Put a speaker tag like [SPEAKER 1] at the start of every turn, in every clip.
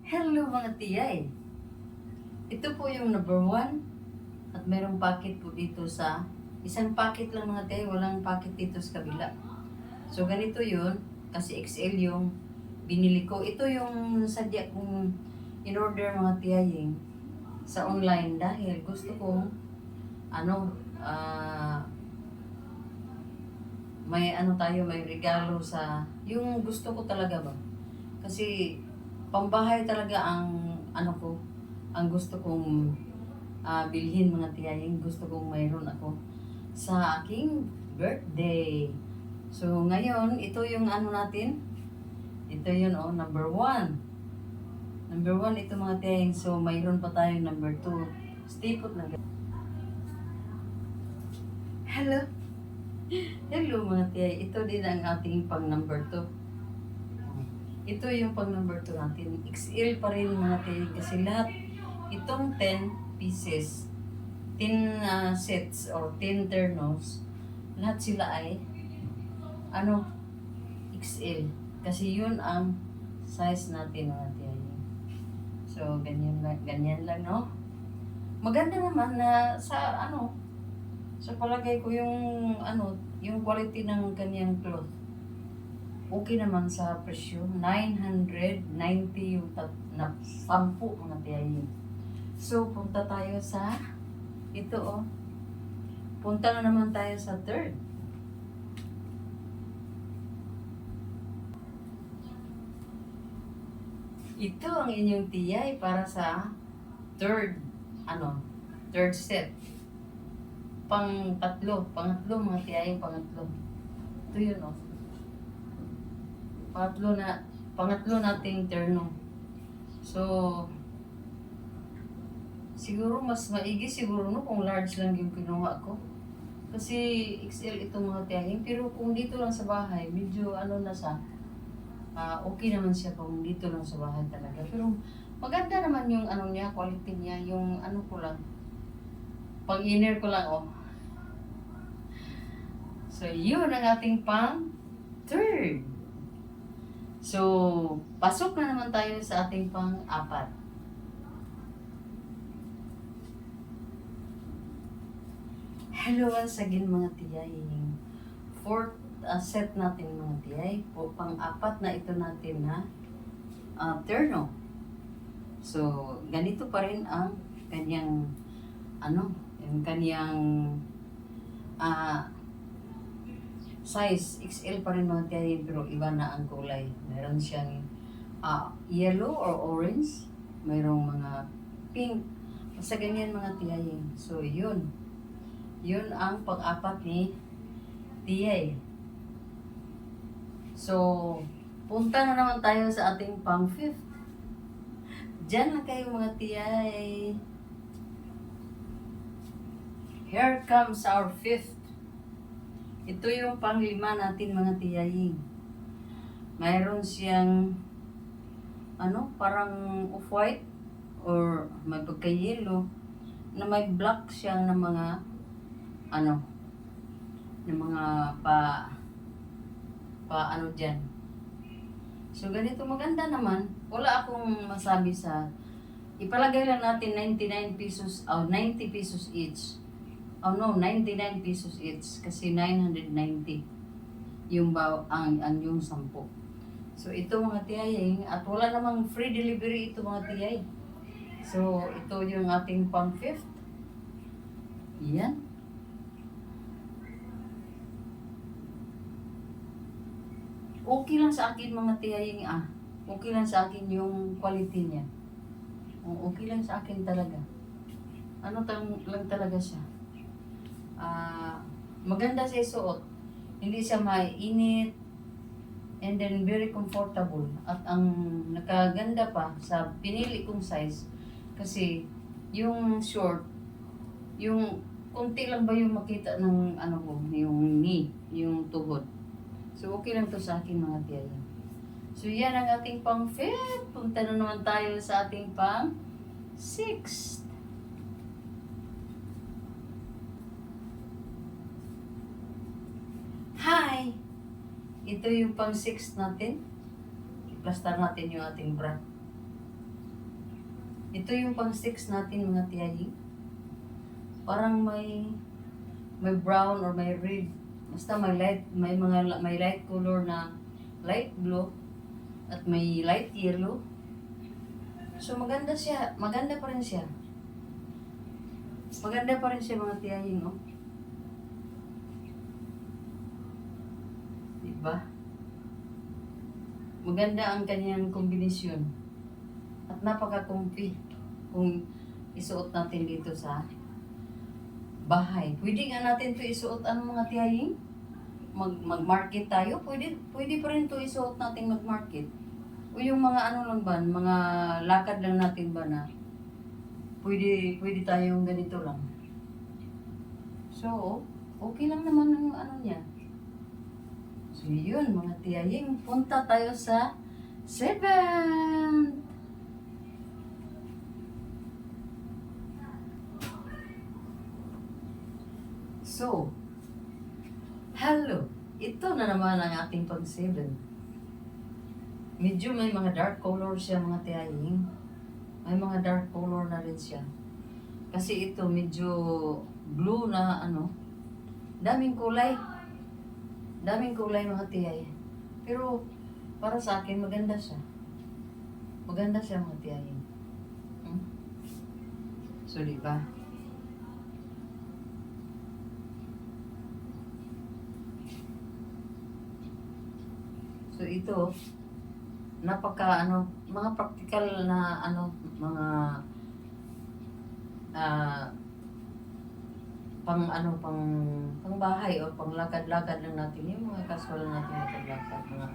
[SPEAKER 1] Hello mga tiyay! Ito po yung number 1 at mayroong packet po dito sa isang packet lang mga tiyay, walang packet dito sa kabila. So ganito yun, kasi XL yung binili ko. Ito yung sadya kong in-order mga tiyay sa online dahil gusto kong ano, may ano tayo, may regalo sa yung gusto ko talaga ba. Kasi pambahay talaga ang ano ko, ang gusto kong bilhin mga tiyaying, gusto kong mayroon ako sa aking birthday. So ngayon, ito yung ano natin, ito yun number 1. Number 1 ito mga tiyaying, so mayroon pa tayong number 2. Stay put lang. Hello! Hello mga tiyay, ito din ang ating pang number 2. Ito yung pang number 2 natin. XL pa rin mga tiyay kasi lahat itong 10 pieces, 10 sets or 10 ternos, lahat sila ay ano, XL. Kasi yun ang size natin mga tiyay. So, ganyan lang, no? Maganda naman na sa ano, sa palagay ko yung ano, yung quality ng kanyang cloth. Okay naman sa presyo. 990 yung na 10 mga tiyay. So, punta tayo sa ito Punta na naman tayo sa third. Ito ang inyong tiyay para sa third, third set. Pangatlo mga tiyay, pangatlo. Ito yun pangatlo nating terno. So, siguro mas maigi siguro kung large lang yung kinuha ko. Kasi XL ito mga tiyay. Pero kung dito lang sa bahay, medyo na siya. Okay naman siya kung dito lang sa bahay talaga. Pero maganda naman yung niya, quality niya. Yung ko lang. Pang inner ko lang So, yun ang ating pang third. So, pasok na naman tayo sa ating pang-4. Hello once again mga tiyay. Fourth set natin mga tiyay. Pang-4 na ito natin na terno. So, ganito pa rin ang kanyang yung kanyang size. XL pa rin mga tiyay, pero iba na ang kulay. Meron siyang yellow or orange. Mayroong mga pink. Basta ganyan mga tiyay. So, yun. Yun ang pang-4 ni tiyay. So, punta na naman tayo sa ating pang-5th. Diyan na kayo mga tiyay. Here comes our 5th. Ito yung pang-5 natin mga tiyay. Mayroon siyang parang off-white or may pagka-yellow na may black siyang ng mga ng mga dyan. So ganito maganda naman. Wala akong masabi sa ipalagay lang natin 99 pesos 90 pesos each. 99 pesos each kasi 990 yung ang yung 10. So ito mga tiyay at wala namang free delivery ito mga tiyay. So ito yung ating pang-5th. Yan. Okay lang sa akin mga tiyay okay lang sa akin yung quality niya. Okay lang sa akin talaga. Lang talaga siya. Maganda siya suot. Hindi siya mainit. And then very comfortable. At ang nakaganda pa sa pinili kong size. Kasi yung short, yung konti lang ba yung makita ng yung knee, yung tuhod. So okay lang to sa akin mga tiyay. So yan ang ating pang-5th. Punta na naman tayo sa ating pang-6th. Hi! Ito yung pang-6th natin. I-plaster natin yung ating bra. Ito yung pang 6 natin mga tiyayi. Parang may brown or may red. Basta may light color na light blue at may light yellow. So maganda siya, maganda pa rin siya. Maganda pa rin siya mga tiyayi, no? Diba? Maganda ang kanyang kombinasyon. At napaka-comfy kung isuot natin dito sa bahay. Pwede nga natin ito isuot ang mga tiyahing. Mag-market tayo. Pwede pa rin ito isuot natin mag-market. O yung mga ano lang ba, mga lakad lang natin ba na pwede tayong ganito lang. So, okay lang naman ang ano niya. So, yun mga tiyahing. Punta tayo sa 7. So, hello. Ito na naman ang ating pag-7. Medyo may mga dark color siya mga tiyahing. May mga dark color na rin siya. Kasi ito medyo blue na ano. Daming kulay. Daming kulay mga tiyay. Pero para sa akin maganda siya. Maganda siya mga tiyahing. So, diba? So ito, napaka mga practical na mga pang bahay o pang lakad-lakad lang natin, yung mga casual natin lakad-lakad, mga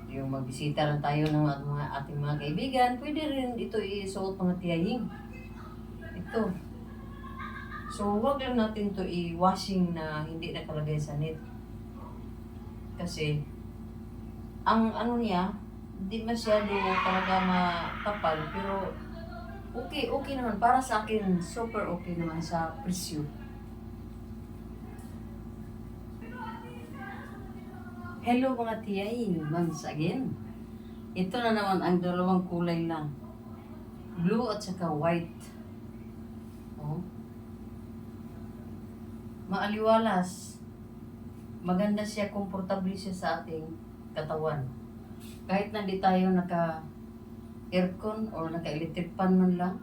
[SPEAKER 1] yung magbisita lang tayo ng mga ating mga kaibigan, pwede rin ito isuot mga tiyahing. Ito. So, wag lang natin to i-washing na hindi nakalagay sa net. Kasi, ang ano niya, hindi masyado talaga makapal, pero okay naman. Para sa akin, super okay naman sa presyo. Hello mga tiyay, once again. Ito na naman ang dalawang kulay lang. Blue at saka white. Oh. Maaliwalas. Maganda siya, komportable siya sa ating katawan. Kahit na di tayo naka-aircon o naka-electric fan man lang,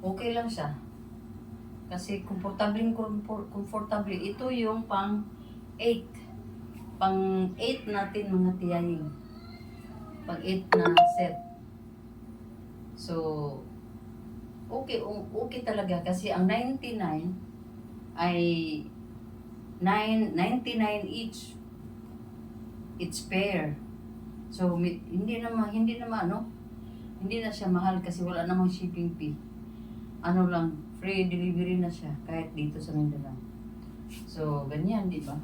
[SPEAKER 1] okay lang siya. Kasi komportable. Ito yung pang 8. Pang 8 natin mga tiyahing. Pang 8 na set. So, okay talaga kasi ang 99 ay 99 each. It's pair. So hindi na siya mahal kasi wala namang shipping fee. Ano lang, free delivery na siya kahit dito sa Mindanao. So ganyan, di ba?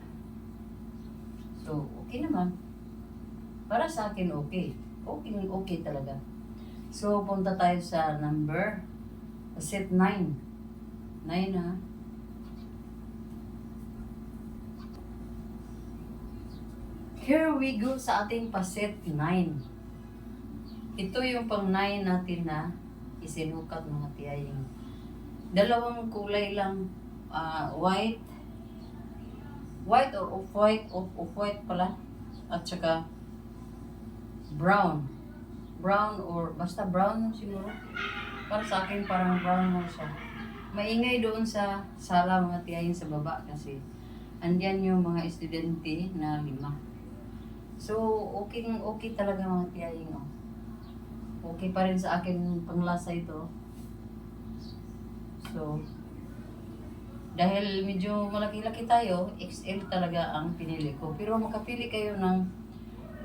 [SPEAKER 1] So okay naman. Para sa akin okay. Okay talaga. So punta tayo sa set 9. 9 ha. Here we go sa ating paset 9. Ito yung pang 9 natin na isinukat mga tiyahing. Dalawang kulay lang, white or off-white pala, at saka brown or basta brown siguro. Para sa akin parang brown mo siya. Maingay doon sa sala mga tiyahing sa baba kasi andyan yung mga estudyante na 5. So, okay talaga mga tiyahing. Okay pa rin sa akin panglasa ito. So, dahil medyo malaki-laki tayo, XL talaga ang pinili ko. Pero makapili kayo ng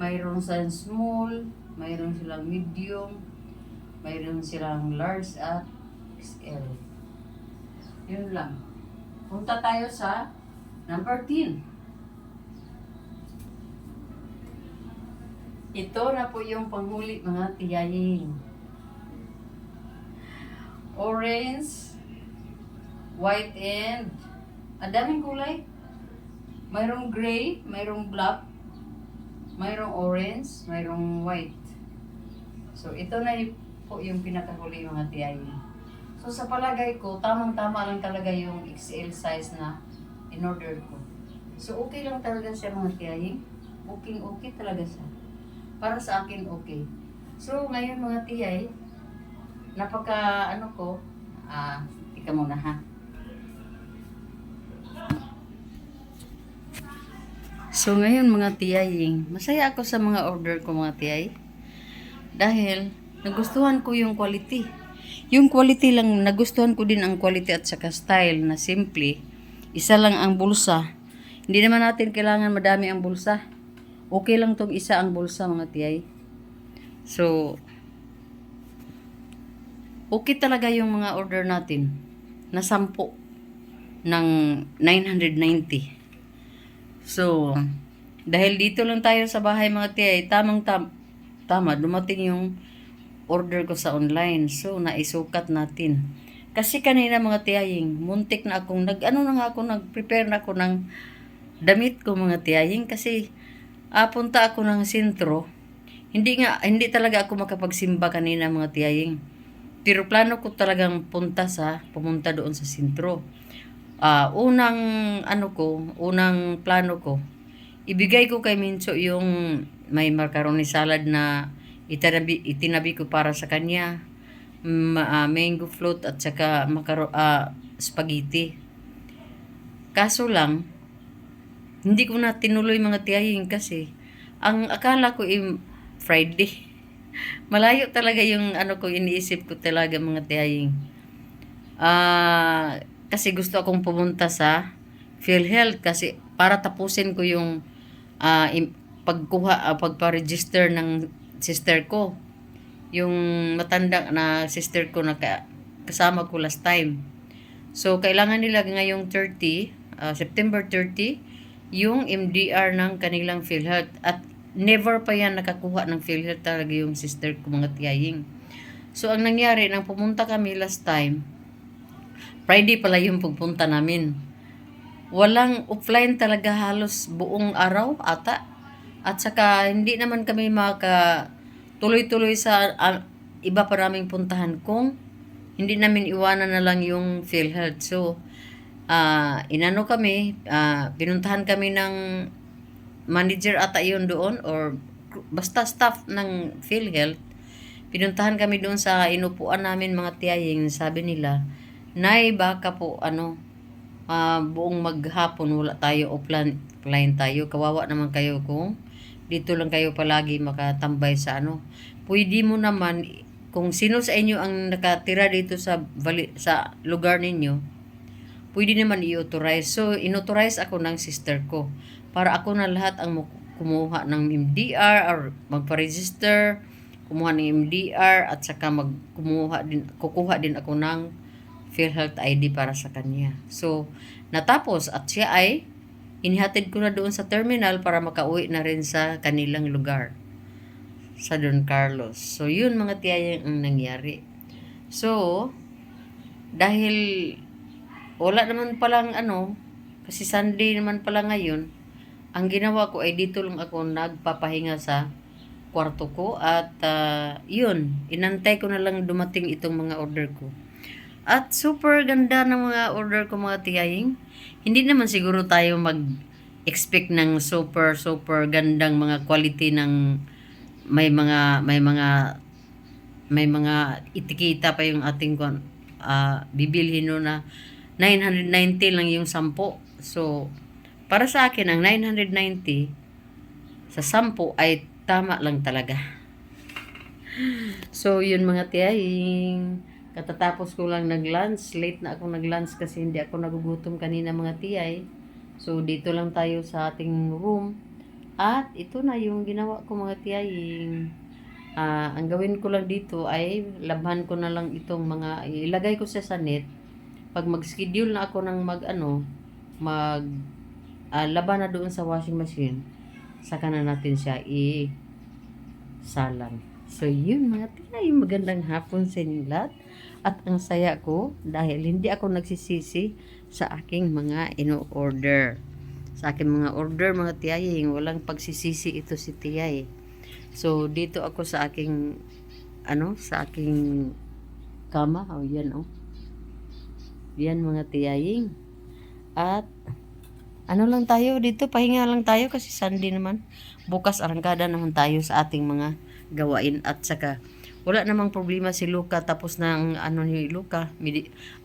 [SPEAKER 1] mayroon silang small, mayroon silang medium, mayroon silang large at XL. Yun lang. Punta tayo sa number 10. Ito na po yung panghuli mga tiyahing. Orange, white and daming kulay. Mayroong gray, mayroong black, mayroong orange, mayroong white. So, ito na po yung pinakahuli mga tiyay. So, sa palagay ko, tamang-tama lang talaga yung XL size na in-order ko. So, okay lang talaga siya mga tiyay. Okay talaga siya. Para sa akin, okay. So, ngayon mga tiyay, tika muna ha. So, ngayon mga tiyay, masaya ako sa mga order ko mga tiyay. Dahil, nagustuhan ko yung quality. Yung quality lang, nagustuhan ko din ang quality at saka style na simple. Isa lang ang bulsa. Hindi naman natin kailangan madami ang bulsa. Okay lang tong isa ang bulsa mga tiyay. So, okay talaga yung mga order natin na 10 ng 990. So, dahil dito lang tayo sa bahay mga tiyay, tama, dumating yung order ko sa online. So, naisukat natin. Kasi kanina mga tiyaying, muntik na akong nag-prepare na ako ng damit ko mga tiyaying kasi punta ako ng sentro. Hindi talaga ako makapagsimba kanina mga tiyaying. Pero plano ko talagang pumunta doon sa sentro. Unang plano ko, ibigay ko kay Mincho yung may macaroni salad na itinabi ko para sa kanya. Mango float at saka spaghetti. Kaso lang, hindi ko na tinuloy mga tiyahing kasi ang akala ko Friday. Malayo talaga yung iniisip ko talaga mga tiyahing. Kasi gusto akong pumunta sa PhilHealth kasi para tapusin ko yung pagpa-register ng sister ko. Yung matanda na sister ko na kasama ko last time. So, kailangan nila ngayong September 30, yung MDR ng kanilang PhilHealth. At never pa yan nakakuha ng PhilHealth talaga yung sister ko mga tiyahing. So, ang nangyari, nang pumunta kami last time, Friday pala yung pagpunta namin. Walang offline talaga halos buong araw ata. At saka hindi naman kami tuloy-tuloy sa iba pa naming puntahan kung hindi namin iwanan na lang yung PhilHealth. So, pinuntahan kami ng manager ata yun doon or basta staff ng PhilHealth. Pinuntahan kami doon sa inupuan namin mga tiyaying. Sabi nila, Nay, baka po buong maghapon wala tayo offline tayo. Kawawa naman kayo kung dito lang kayo palagi makatambay sa Pwede mo naman kung sino sa inyo ang nakatira dito sa lugar ninyo, pwede naman i-authorize. So, in-authorize ako ng sister ko para ako na lahat ang kumuha ng MDR or magpa-register, kumuha ng MDR at saka kukuha din ako ng PhilHealth ID para sa kanya. So, natapos at siya ay inihatid ko na doon sa terminal para makauwi na rin sa kanilang lugar sa Don Carlos. So, yun mga tiyayang ang nangyari. So, dahil wala naman palang kasi Sunday naman pala ngayon, ang ginawa ko ay dito lang ako nagpapahinga sa kwarto ko at inantay ko na lang dumating itong mga order ko. At super ganda ng mga order ko mga tiyaying. Hindi naman siguro tayo mag-expect ng super gandang mga quality ng may mga itikita pa yung ating bibilhin na 990 lang yung 10. So, para sa akin ang 990 sa 10 ay tama lang talaga. So, yun mga tiyaying. Katatapos ko lang nag-lunch. Late na ako nag-lunch kasi hindi ako nagugutom kanina mga tiyay. So, dito lang tayo sa ating room. At ito na yung ginawa ko mga tiyaying. Ang gawin ko lang dito ay labhan ko na lang itong ilagay ko sa net. Pag mag-schedule na ako ng laban na doon sa washing machine, saka na natin siya salang. So, yun mga tiyay, magandang hapon sa inyo lahat. At ang saya ko dahil hindi ako nagsisisi sa aking mga ino-order. Sa aking mga order mga tiyay, walang pagsisisi ito si tiyay. So, dito ako sa aking sa aking kama. Oh, yan oh. Yan mga tiyaying. At lang tayo dito, pahinga lang tayo kasi Sunday naman. Bukas arangkada naman tayo sa ating mga gawain at saka wala namang problema si Luca tapos na ang ni Luca,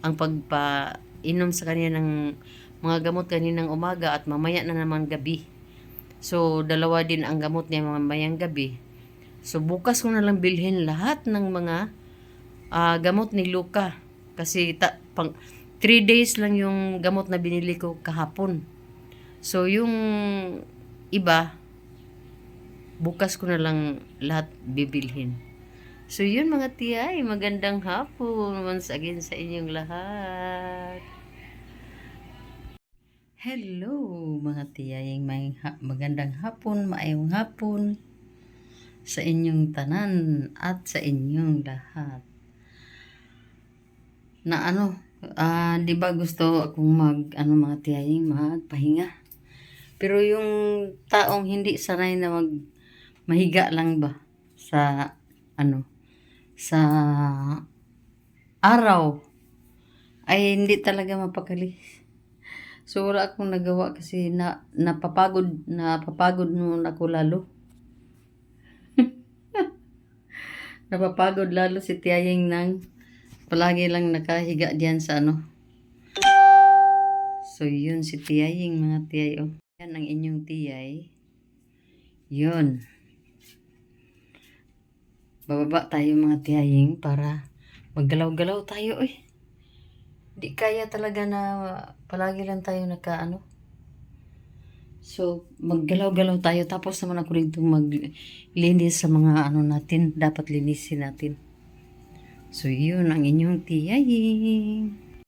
[SPEAKER 1] ang pagpainom sa kanya ng mga gamot kaninang umaga at mamaya na naman gabi. So, dalawa din ang gamot niya mamayang gabi. So, bukas ko na lang bilhin lahat ng mga gamot ni Luca. Kasi 3 days lang yung gamot na binili ko kahapon. So, yung iba, bukas ko na lang lahat bibilhin. So, yun mga tiyay, magandang hapon once again sa inyong lahat. Hello mga tiyay, magandang hapon, maayong hapon sa inyong tanan at sa inyong lahat. Na di ba gusto akong mga tiyaying magpahinga. Pero yung taong hindi sanay na mahiga lang ba sa sa araw ay hindi talaga mapakali. So wala akong nagawa kasi napapagod noon ako lalo. Napapagod lalo si tiyaying nang palagi lang nakahiga diyan sa So yun si tiyaying mga tiyay oh. Yan ang inyong tiyay. Yun. Bababa tayo mga tiyaying para maggalaw-galaw tayo eh. Di kaya talaga na palagi lang tayo So, maggalaw-galaw tayo. Tapos naman ako rin maglinis sa mga natin. Dapat linisin natin. So, yun ang inyong tiyaying.